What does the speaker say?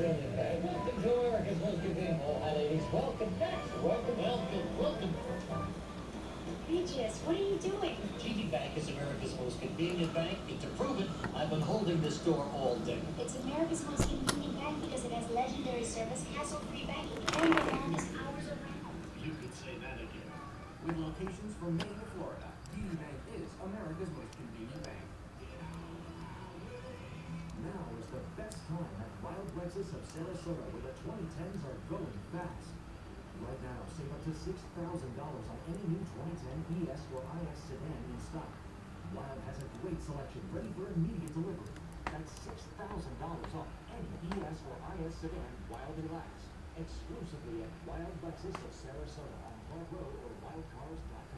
Australian Bank. Welcome to America's most convenient. Oh, hi, ladies. Welcome back. Welcome. Regis, what are you doing? TD Bank is America's most convenient bank, and to prove it, I've been holding this door all day. It's America's most convenient bank because it has legendary service, hassle-free banking, and the longest hours around. You could say that again. With locations from Maine to Florida, TD Bank is America's most convenient bank. Now is the best time at Wild Lexus of Sarasota, where the 2010s are going fast. Right now, save up to $6,000 on any new 2010 ES or IS sedan in stock. Wild has a great selection ready for immediate delivery. That's $6,000 off any ES or IS sedan while they last. Exclusively at Wild Lexus of Sarasota on Park Road or wildcars.com.